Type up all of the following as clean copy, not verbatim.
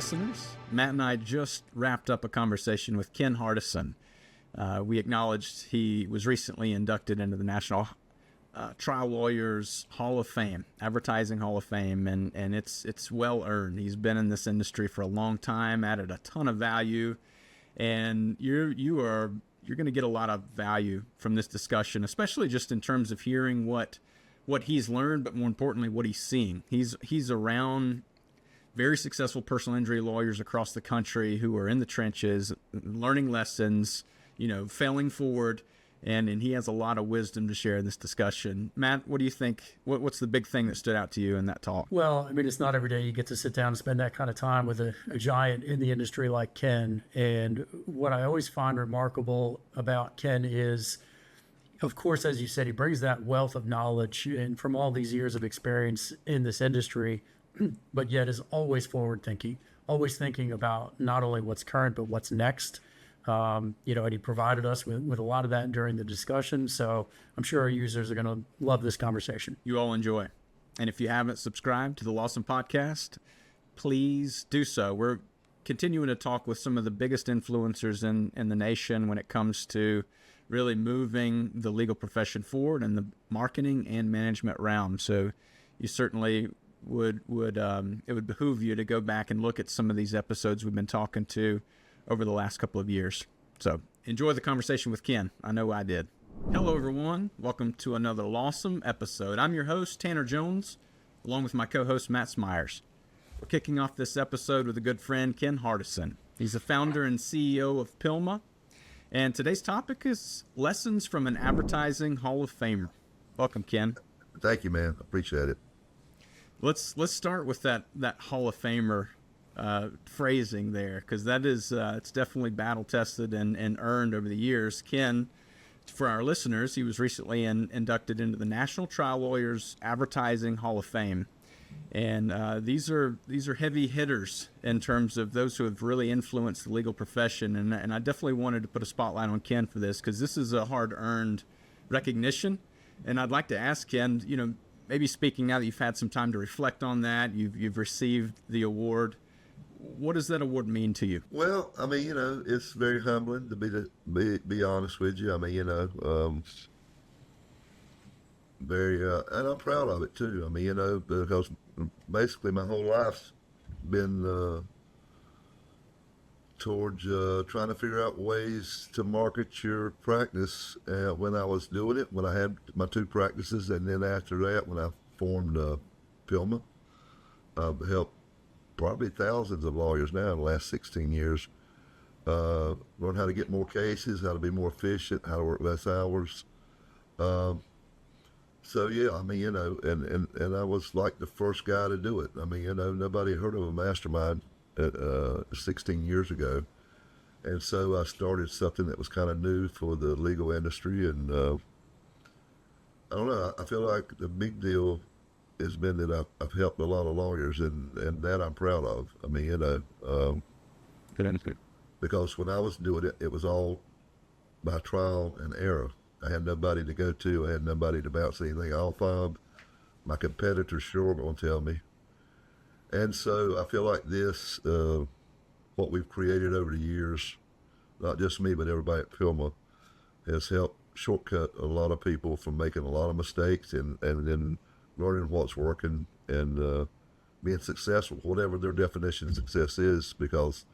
listeners. Matt and I just wrapped up a conversation with Ken Hardison. We acknowledged he was recently inducted into the National Trial Lawyers Hall of Fame, Advertising Hall of Fame, and it's well earned. He's been in this industry for a long time, added a ton of value, and you're going to get a lot of value from this discussion, especially just in terms of hearing what he's learned, but more importantly, what he's seeing. He's around very successful personal injury lawyers across the country who are in the trenches, learning lessons, failing forward, and he has a lot of wisdom to share in this discussion. Matt, what do you think? What's the big thing that stood out to you in that talk? Well, I mean, it's not every day you get to sit down and spend that kind of time with a giant in the industry like Ken. And what I always find remarkable about Ken is, of course, as you said, he brings that wealth of knowledge and from all these years of experience in this industry, but yet is always forward thinking, always thinking about not only what's current, but what's next. And he provided us with a lot of that during the discussion. So I'm sure our users are going to love this conversation. You all enjoy. And if you haven't subscribed to the LAWsome podcast, please do so. We're continuing to talk with some of the biggest influencers in the nation when it comes to really moving the legal profession forward in the marketing and management realm. So you certainly would it would behoove you to go back and look at some of these episodes we've been talking to over the last couple of years. So enjoy the conversation with Ken. I know I did. Hello, everyone. Welcome to another LAWsome episode. I'm your host, Tanner Jones, along with my co-host, Matt Smyers. We're kicking off this episode with a good friend, Ken Hardison. He's the founder and CEO of PILMMA. And today's topic is lessons from an advertising Hall of Famer. Welcome, Ken. Thank you, man. Appreciate it. Let's start with that Hall of Famer phrasing there, because that is it's definitely battle tested and earned over the years. Ken, for our listeners, he was recently inducted into the National Trial Lawyers Advertising Hall of Fame, and these are heavy hitters in terms of those who have really influenced the legal profession. And I definitely wanted to put a spotlight on Ken for this, because this is a hard-earned recognition. And I'd like to ask Ken, maybe speaking now that you've had some time to reflect on that, you've received the award. What does that award mean to you? Well, I mean, it's very humbling to be honest with you. I mean, very, and I'm proud of it too. I mean, because basically my whole life's been towards trying to figure out ways to market your practice. When I was doing it, when I had my two practices, and then after that, when I formed PILMMA, I've helped probably thousands of lawyers now in the last 16 years learn how to get more cases, how to be more efficient, how to work less hours. So yeah, I mean, and I was like the first guy to do it. I mean, nobody heard of a mastermind 16 years ago. And so I started something that was kind of new for the legal industry. And I don't know, I feel like the big deal has been that I've helped a lot of lawyers, and that I'm proud of. I mean, because when I was doing it, it was all by trial and error. I had nobody to go to. I had nobody to bounce anything off of. My competitors sure were going to tell me. And so I feel like this, what we've created over the years, not just me, but everybody at PILMMA, has helped shortcut a lot of people from making a lot of mistakes and then learning what's working and being successful, whatever their definition of success is, because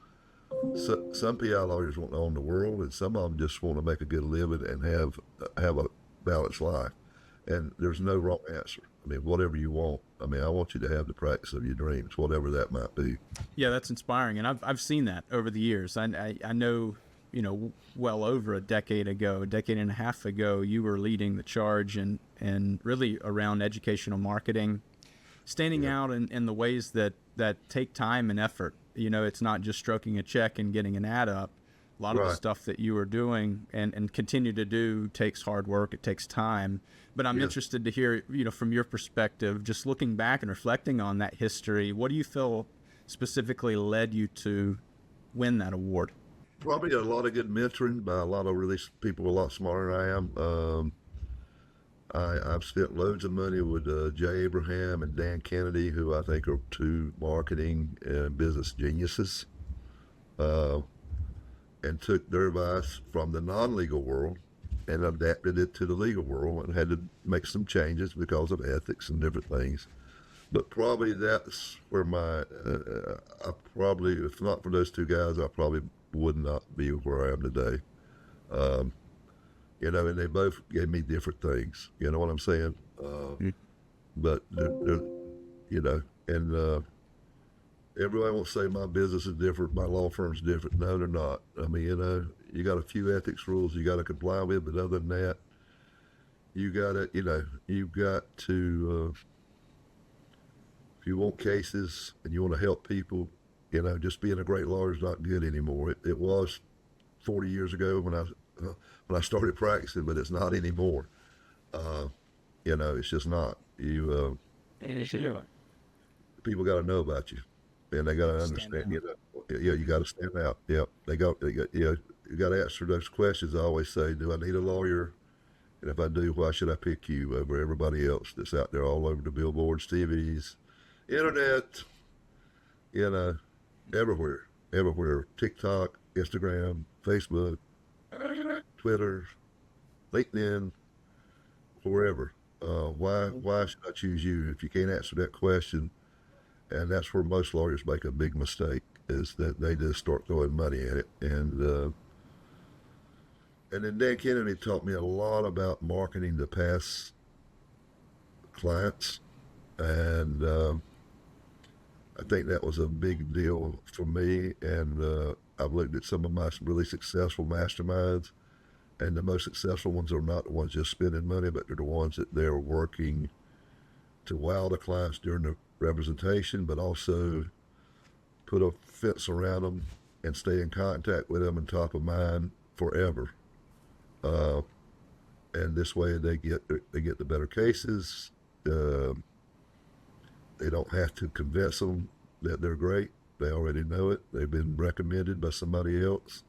some PI lawyers want to own the world, and some of them just want to make a good living and have a balanced life. And there's no wrong answer. I mean, whatever you want. I mean, I want you to have the practice of your dreams, whatever that might be. Yeah, that's inspiring, and I've seen that over the years. I know, well over a decade and a half ago, you were leading the charge and really around educational marketing, standing out in the ways that take time and effort. It's not just stroking a check and getting an ad up. A lot of the stuff that you are doing and continue to do takes hard work. It takes time. But I'm interested to hear, from your perspective, just looking back and reflecting on that history, what do you feel specifically led you to win that award? Probably a lot of good mentoring by a lot of really people a lot smarter than I am. I've spent loads of money with Jay Abraham and Dan Kennedy, who I think are two marketing and business geniuses, uh, and took their advice from the non-legal world and adapted it to the legal world and had to make some changes because of ethics and different things. But probably that's where I probably, if not for those two guys, I probably would not be where I am today. Um, and they both gave me different things. You know what I'm saying? But and everybody wants to say my business is different, my law firm's different. No, they're not. I mean, you got a few ethics rules you got to comply with, but other than that, you've got to. If you want cases and you want to help people, just being a great lawyer is not good anymore. It was 40 years ago when I started practicing, but it's not anymore. It's just not. People got to know about you, and they got to understand. You got to stand out. Yep, you got to answer those questions. I always say, do I need a lawyer? And if I do, why should I pick you over everybody else that's out there all over the billboards, TVs, internet, everywhere, TikTok, Instagram, Facebook, Twitter, LinkedIn, wherever. Why should I choose you if you can't answer that question? And that's where most lawyers make a big mistake, is that they just start throwing money at it. And then Dan Kennedy taught me a lot about marketing to past clients, and I think that was a big deal for me. And I've looked at some of my really successful masterminds, and the most successful ones are not the ones just spending money, but they're the ones that they're working to wow the clients during the representation, but also put a fence around them and stay in contact with them and top of mind forever. And this way they get the better cases. They don't have to convince them that they're great. They already know it. They've been recommended by somebody else.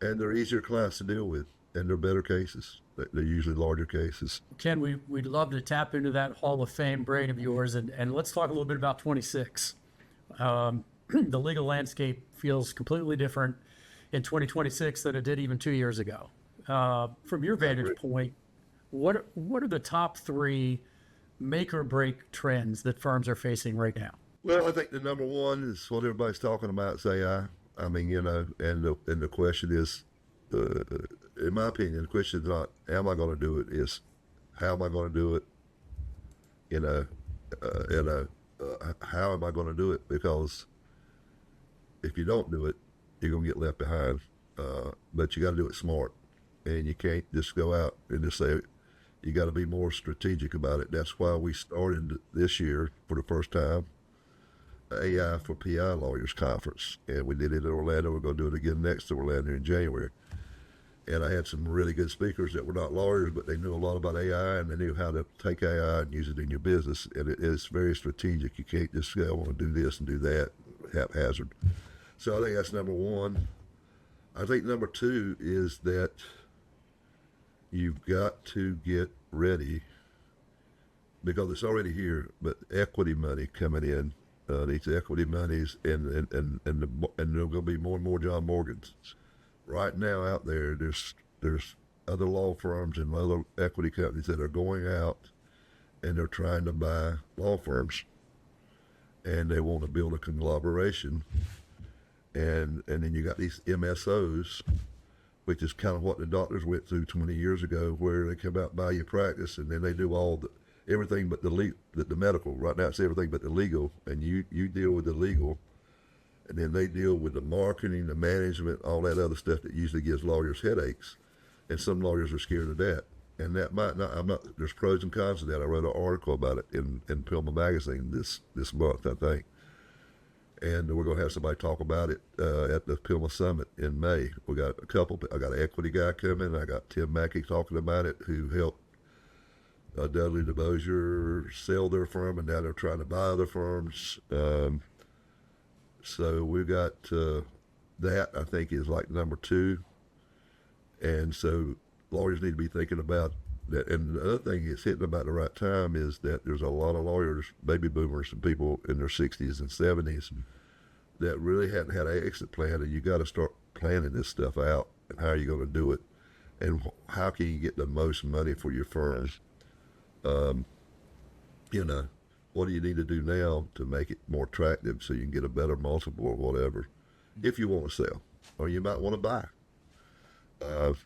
And they're easier clients to deal with, and they're better cases. They're usually larger cases. Ken, we'd love to tap into that Hall of Fame brain of yours, and let's talk a little bit about 26. The legal landscape feels completely different in 2026 than it did even 2 years ago. From your vantage point, what are the top three make or break trends that firms are facing right now? Well, I think the number one is what everybody's talking about, is AI. I mean, and the question is, in my opinion, the question is not, am I going to do it? Is, how am I going to do it? How am I going to do it? Because if you don't do it, you're going to get left behind. But you got to do it smart. And you can't just go out and just say, you got to be more strategic about it. That's why we started this year for the first time AI for PI Lawyers Conference. And we did it in Orlando. We're going to do it again next to Orlando in January. And I had some really good speakers that were not lawyers, but they knew a lot about AI, and they knew how to take AI and use it in your business. And it's very strategic. You can't just say, I want to do this and do that haphazard. So I think that's number one. I think number two is that you've got to get ready, because it's already here, but equity money coming in, these equity monies, and there are going to be more and more John Morgans. Right now out there, there's other law firms and other equity companies that are going out and they're trying to buy law firms, and they want to build a conglomeration. And then you got these MSOs, which is kind of what the doctors went through 20 years ago, where they come out, buy your practice, and then they do everything but the medical. Right now it's everything but the legal, and you deal with the legal, and then they deal with the marketing, the management, all that other stuff that usually gives lawyers headaches. And some lawyers are scared of that. And that might not, there's pros and cons to that. I wrote an article about it in PILMMA magazine this month, I think. And we're going to have somebody talk about it at the PILMMA Summit in May. I got an equity guy coming. I got Tim Mackey talking about it, who helped Dudley DeBosier sell their firm, and now they're trying to buy other firms. So we've got that, I think, is like number two. And so lawyers need to be thinking about And the other thing it's hitting about the right time is that there's a lot of lawyers, baby boomers, and people in their 60s and 70s that really hadn't had an exit plan, and you got to start planning this stuff out and how are you going to do it, and how can you get the most money for your firms. You know, what do you need to do now to make it more attractive so you can get a better multiple or whatever, if you want to sell, or you might want to buy. And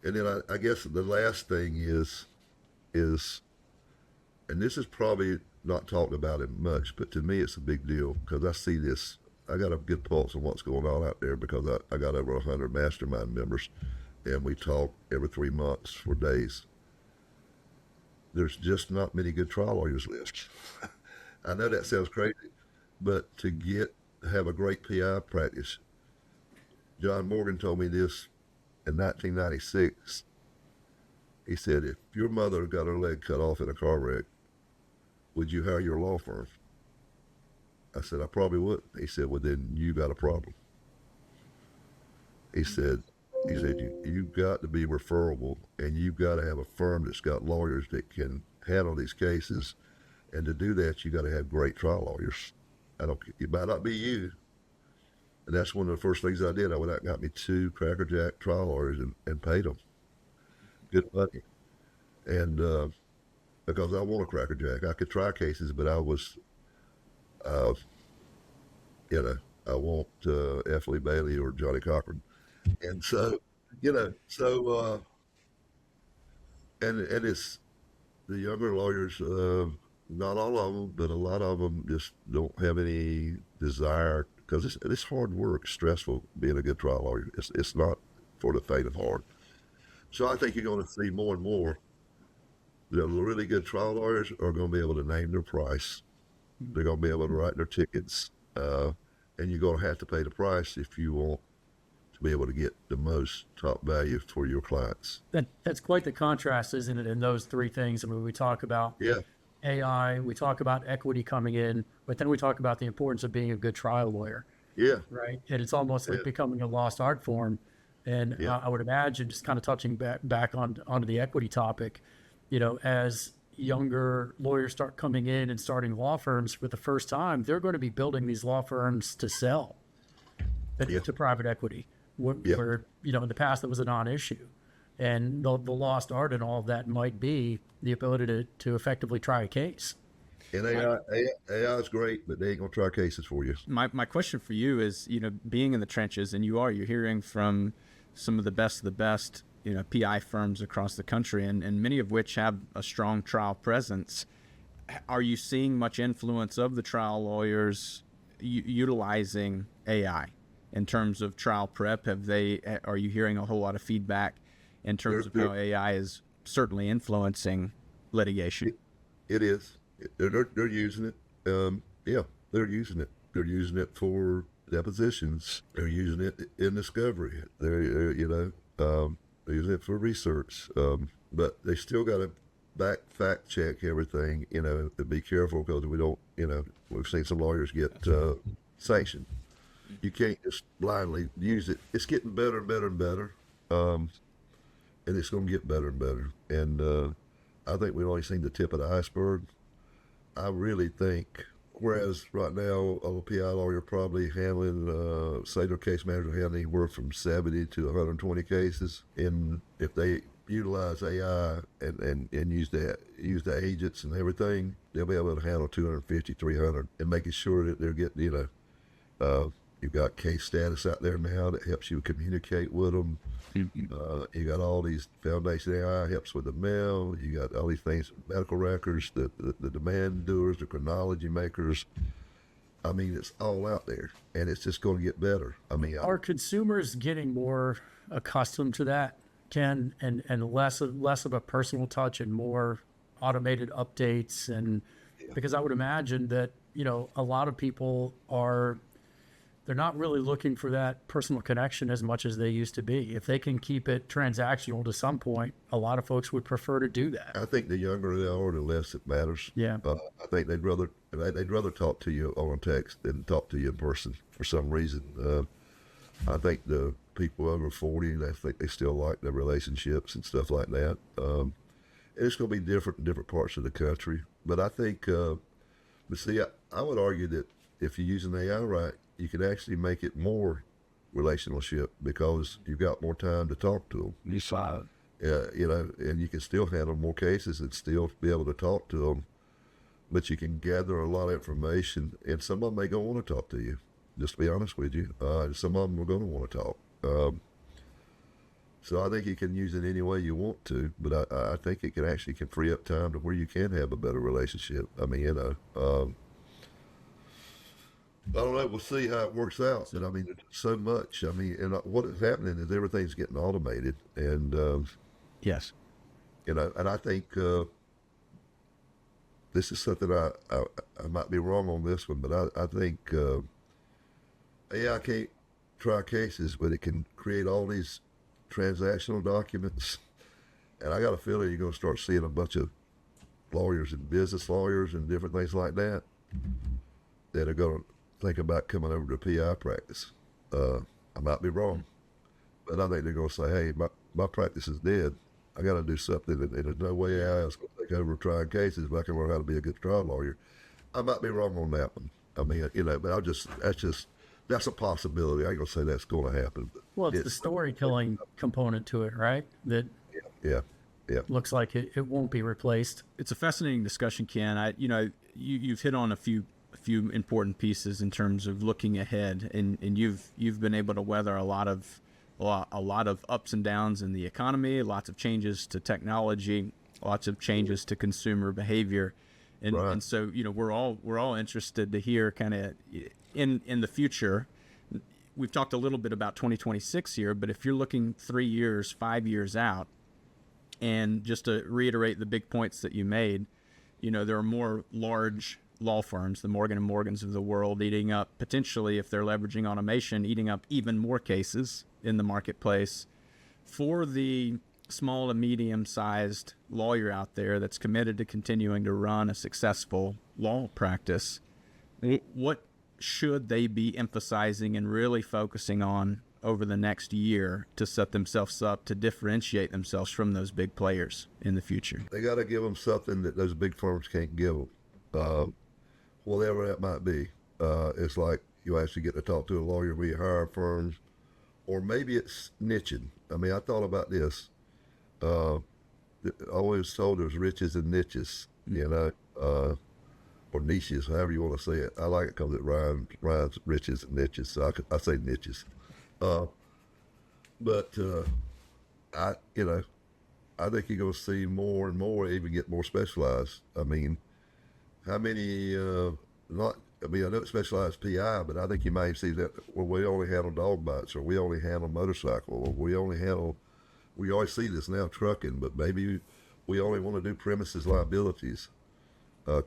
then I guess the last thing is, and this is probably not talked about it much, but to me it's a big deal because I see this. I got a good pulse on what's going on out there because I got over 100 mastermind members, and we talk every 3 months for days. There's just not many good trial lawyers left. I know that sounds crazy, but to have a great PI practice, John Morgan told me this in 1996. He said, if your mother got her leg cut off in a car wreck, would you hire your law firm? I said, I probably would. He said, well, then you got a problem. He said, you've got to be referable, and you've got to have a firm that's got lawyers that can handle these cases. And to do that, you got to have great trial lawyers. It might not be you. And that's one of the first things I did. I went out and got me 2 crackerjack trial lawyers and paid them good money. And because I want a crackerjack, I could try cases, but I was, I want F. Lee Bailey or Johnny Cochran. And so, and it's the younger lawyers, not all of them, but a lot of them just don't have any desire, because it's hard work, stressful being a good trial lawyer. It's not for the faint of heart. So I think you're going to see more and more the really good trial lawyers are going to be able to name their price. They're going to be able to write their tickets, and you're going to have to pay the price if you want to be able to get the most top value for your clients. That's quite the contrast, isn't it, in those 3 things? I mean, we talk about AI, we talk about equity coming in, but then we talk about the importance of being a good trial lawyer. Yeah. Right. And it's almost like becoming a lost art form. And I would imagine, just kind of touching back onto the equity topic, as younger lawyers start coming in and starting law firms for the first time, they're going to be building these law firms to sell to private equity, where in the past that was a non-issue. And the lost art in all of that might be the ability to effectively try a case. And AI is great, but they ain't gonna try cases for you. My question for you is, being in the trenches, and you're hearing from some of the best PI firms across the country, and many of which have a strong trial presence. Are you seeing much influence of the trial lawyers utilizing AI in terms of trial prep? Are you hearing a whole lot of feedback in terms of how AI is certainly influencing litigation? It is. They're using it. They're using it. They're using it for depositions. They're using it in discovery. They're using it for research. But they still got to fact check everything. To be careful, because we don't. We've seen some lawyers get sanctioned. You can't just blindly use it. It's getting better and better and better. And it's going to get better and better. And I think we've only seen the tip of the iceberg. I really think, whereas right now a PI lawyer probably handling, say their case manager handling anywhere from 70 to 120 cases, and if they utilize AI and use the agents and everything, they'll be able to handle 250, 300, and making sure that they're getting, you've got case status out there now that helps you communicate with them. You got all these foundation AI helps with the mail. You got all these things, medical records, the demand doers, the chronology makers. I mean, it's all out there, and it's just going to get better. I mean, are consumers getting more accustomed to that, Ken, and less of a personal touch and more automated updates? And because I would imagine that a lot of people they're not really looking for that personal connection as much as they used to be. If they can keep it transactional to some point, a lot of folks would prefer to do that. I think the younger they are, the less it matters. Yeah. I think they'd rather talk to you on text than talk to you in person for some reason. I think the people over 40, I think they still like their relationships and stuff like that. And it's going to be different in different parts of the country. But I think, but see, I would argue that if you're using AI right, you can actually make it more relationship because you've got more time to talk to them. You saw it. You know, and you can still handle more cases and still be able to talk to them, but you can gather a lot of information, and some of them may go want to talk to you, just to be honest with you. Some of them are going to want to talk. So I think you can use it any way you want to, but I think it can actually free up time to where you can have a better relationship. I mean, you know, I don't know. We'll see how it works out. But I mean, there's so much. I mean, and what is happening is everything's getting automated, and Yes. you know, and I think this is something I might be wrong on this one, but I think AI can't try cases, but it can create all these transactional documents. And I got a feeling you're going to start seeing a bunch of lawyers and business lawyers and different things like that that are going to think about coming over to PI practice. I might be wrong, but I think they're going to say, hey, my practice is dead. I got to do something, and there's no way AI is going to take over trying cases if I can learn how to be a good trial lawyer. I might be wrong on that one. I mean, you know, but that's a possibility. I ain't going to say that's going to happen. But Well, it's the storytelling component to it, right? That yeah. looks like it won't be replaced. It's a fascinating discussion, Ken. You've hit on a few important pieces in terms of looking ahead, and you've been able to weather a lot of ups and downs in the economy, lots of changes to technology, lots of changes to consumer behavior, and Right. and so we're all interested to hear kind of in the future. We've talked a little bit about 2026 here, but if you're looking 3 years, 5 years out, and just to reiterate the big points that you made, there are more large law firms, the Morgan & Morgans of the world, eating up, potentially, if they're leveraging automation, eating up even more cases in the marketplace. For the small to medium-sized lawyer out there that's committed to continuing to run a successful law practice, what should they be emphasizing and really focusing on over the next year to set themselves up to differentiate themselves from those big players in the future? They got to give them something that those big firms can't give them, whatever that might be. It's like you actually get to talk to a lawyer when you hire firms, or maybe it's niching. I mean, I thought about this. I always told there's riches and niches, or niches, however you want to say it. I like it because it rhymes riches and niches, so I say niches. But I think you're going to see more and more even get more specialized. I mean, how many, I know it's specialized PI, but I think you may see that, well, we only handle dog bites, or we only handle motorcycle, or we always see this now, trucking, but maybe we only want to do premises liabilities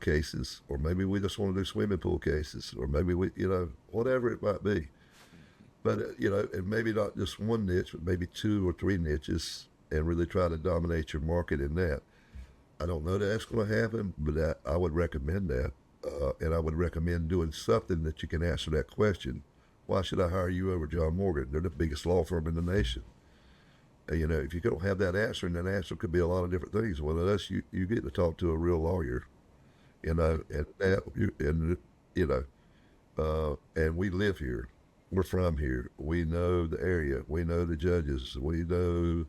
cases, or maybe we just want to do swimming pool cases, or maybe whatever it might be. But, and maybe not just one niche, but maybe 2 or 3 niches, and really try to dominate your market in that. I don't know that that's going to happen, but I would recommend that. And I would recommend doing something that you can answer that question. Why should I hire you over John Morgan? They're the biggest law firm in the nation. If you don't have that answer, and that answer could be a lot of different things. Well, unless you get to talk to a real lawyer, and we live here. We're from here. We know the area. We know the judges. We know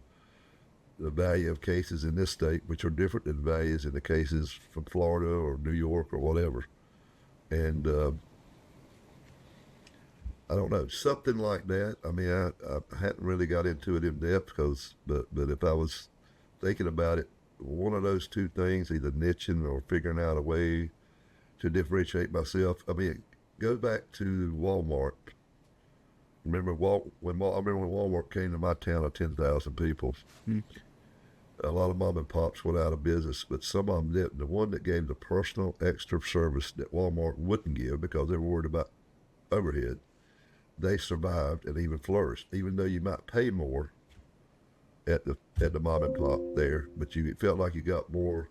the value of cases in this state, which are different than values in the cases from Florida or New York or whatever. And I don't know, something like that. I mean, I hadn't really got into it in depth but if I was thinking about it, one of those 2 things, either niching or figuring out a way to differentiate myself. I mean, go back to Walmart. I remember when Walmart came to my town of 10,000 people. A lot of mom and pops went out of business, but some of them didn't. The one that gave the personal extra service that Walmart wouldn't give because they were worried about overhead, they survived and even flourished. Even though you might pay more at the mom and pop there, but you felt like you got more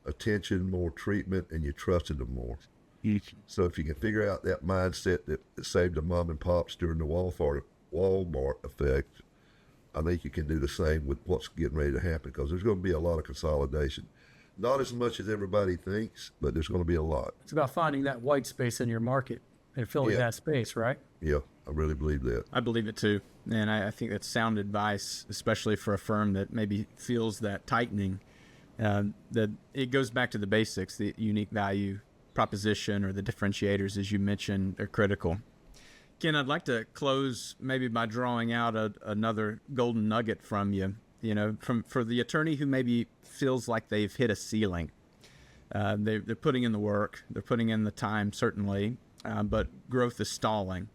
attention, more treatment, and you trusted them more. So if you can figure out that mindset that saved the mom and pops during the Walmart Walmart effect, I think you can do the same with what's getting ready to happen, because there's going to be a lot of consolidation. Not as much as everybody thinks, but there's going to be a lot. It's about finding that white space in your market and filling Yeah. that space, right? Yeah, I really believe that. I believe it too. And I think that's sound advice, especially for a firm that maybe feels that tightening. That it goes back to the basics, the unique value proposition or the differentiators, as you mentioned, are critical. Ken, I'd like to close maybe by drawing out another golden nugget from you. You know, for the attorney who maybe feels like they've hit a ceiling. They're putting in the work, they're putting in the time, certainly, but growth is stalling.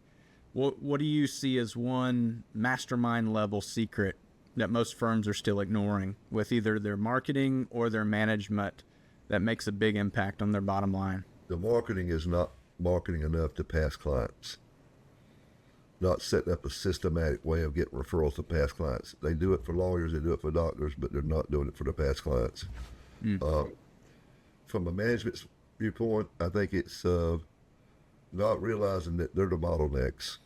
What do you see as one mastermind level secret that most firms are still ignoring with either their marketing or their management that makes a big impact on their bottom line? The marketing is not marketing enough to past clients. Not setting up a systematic way of getting referrals to past clients. They do it for lawyers, they do it for doctors, but they're not doing it for the past clients. From a management viewpoint, I think it's not realizing that they're the bottlenecks.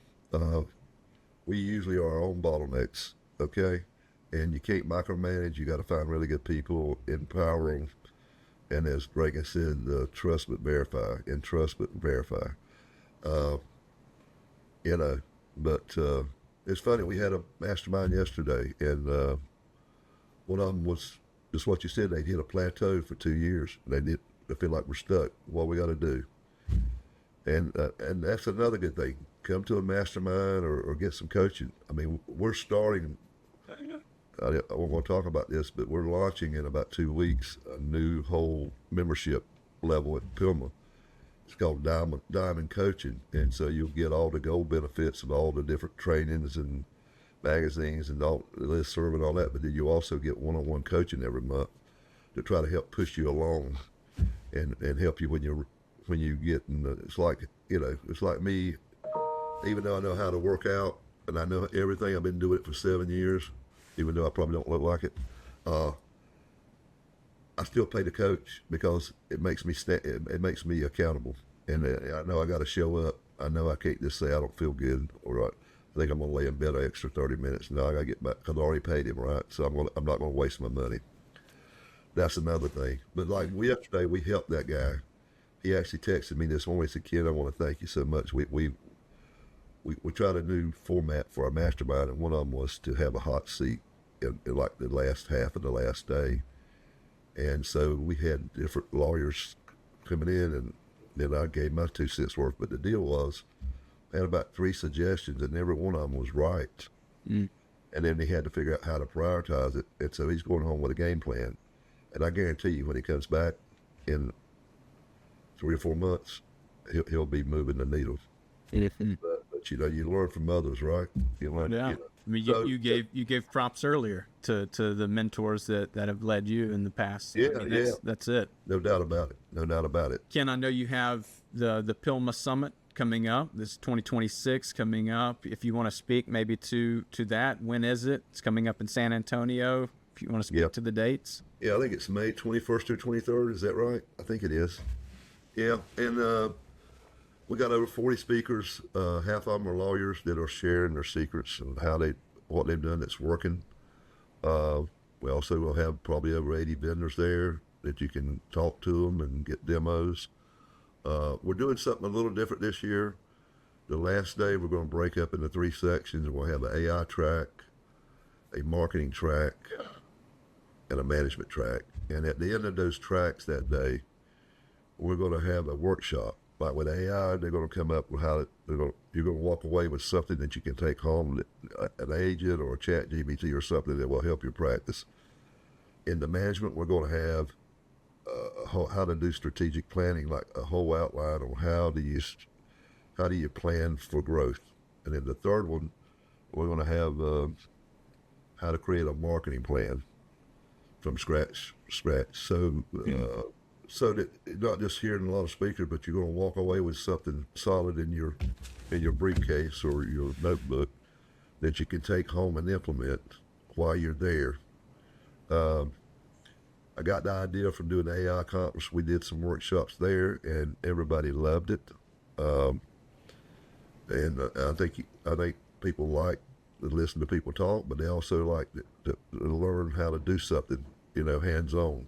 We usually are our own bottlenecks, okay? And you can't micromanage. You got to find really good people, empower them, and as Reagan said, trust but verify, and trust but verify. You know, but it's funny. We had a mastermind yesterday, and one of them was just what you said. They hit a plateau for 2 years. They feel like we're stuck. What we got to do? And that's another good thing. Come to a mastermind or get some coaching. I mean, we're starting. I won't want to talk about this, but we're launching in about 2 weeks a new whole membership level at PILMMA. It's called Diamond Coaching, and so you'll get all the gold benefits of all the different trainings and magazines and all the list serve and all that. But then you also get one-on-one coaching every month to try to help push you along and help you when you get in the, it's like, you know, it's like me. Even though I know how to work out and I know everything, I've been doing it for 7 years. Even though I probably don't look like it, I still pay the coach because it makes me it makes me accountable, and I know I got to show up. I know I can't just say I don't feel good or I think I'm gonna lay in bed an extra 30 minutes. No, I gotta get back because I already paid him, right? So I'm not gonna waste my money. That's another thing. But like yesterday, we helped that guy. He actually texted me this morning. He said, "Ken, I want to thank you so much. We tried a new format for our mastermind, and one of them was to have a hot seat in like the last half of the last day. And so we had different lawyers coming in, and then I gave my 2 cents worth. But the deal was, I had about 3 suggestions, and every one of them was right. And then he had to figure out how to prioritize it. And so he's going home with a game plan. And I guarantee you, when he comes back in 3 or 4 months, he'll be moving the needle. But you know, you learn from others, right? You learn, Yeah. you know. I mean, you gave props earlier to the mentors that have led you in the past. Yeah, I mean, that's it. No doubt about it. No doubt about it. Ken, I know you have the PILMMA Summit coming up. This 2026 coming up. If you want to speak maybe to that, when is it? It's coming up in San Antonio. If you want to speak to the dates. Yeah, I think it's May 21st through 23rd. Is that right? I think it is. Yeah, and we got over 40 speakers. Half of them are lawyers that are sharing their secrets and what they've done that's working. We also will have probably over 80 vendors there that you can talk to them and get demos. We're doing something a little different this year. The last day we're going to break up into 3 sections. We'll have an AI track, a marketing track, and a management track. And at the end of those tracks that day, we're going to have a workshop. Like with AI, they're going to come up with how you're going to walk away with something that you can take home, an agent or a chat GPT or something that will help your practice. In the management, we're going to have how to do strategic planning, like a whole outline on how do you plan for growth. And then the third one, we're going to have how to create a marketing plan from scratch. So that you're not just hearing a lot of speakers, but you're going to walk away with something solid in your briefcase or your notebook that you can take home and implement while you're there. I got the idea from doing the AI conference. We did some workshops there, and everybody loved it. And I think people like to listen to people talk, but they also like to learn how to do something, hands-on.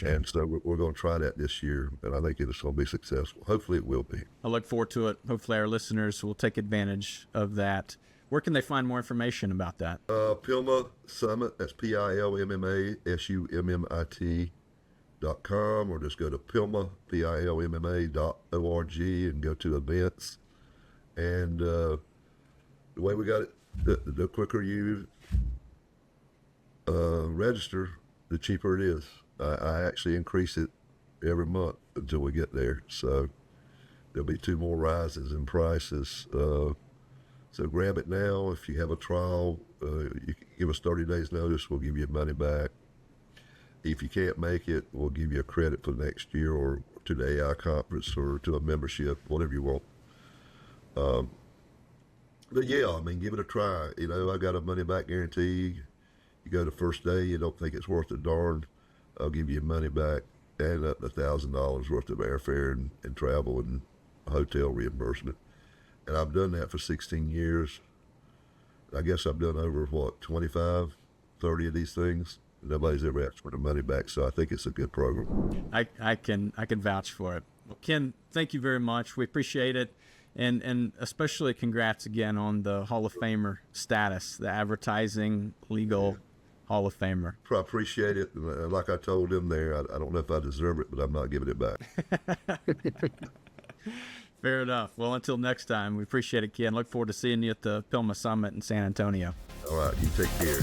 And so we're going to try that this year, and I think it's going to be successful. Hopefully it will be. I look forward to it. Hopefully our listeners will take advantage of that. Where can they find more information about that? PILMMA Summit, that's PILMMASUMMIT.com, or just go to PILMMA, PILMMA.org, and go to events. And the way we got it, the quicker you register, the cheaper it is. I actually increase it every month until we get there. So there'll be 2 more rises in prices. So grab it now. If you have a trial, you can give us 30 days notice. We'll give you money back. If you can't make it, we'll give you a credit for next year, or to the AI conference, or to a membership, whatever you want. But yeah, I mean, give it a try. I got a money back guarantee. You go the first day, you don't think it's worth a darn, I'll give you money back and up to $1,000 worth of airfare and travel and hotel reimbursement. And I've done that for 16 years. I guess I've done over, 25, 30 of these things. Nobody's ever asked for the money back, so I think it's a good program. I can vouch for it. Well, Ken, thank you very much. We appreciate it. And especially congrats again on the Hall of Famer status, the advertising legal Hall of Famer. I appreciate it. Like I told them there, I don't know if I deserve it, but I'm not giving it back. Fair enough. Well, until next time, we appreciate it, Ken. Look forward to seeing you at the PILMMA Summit in San Antonio. All right, you take care.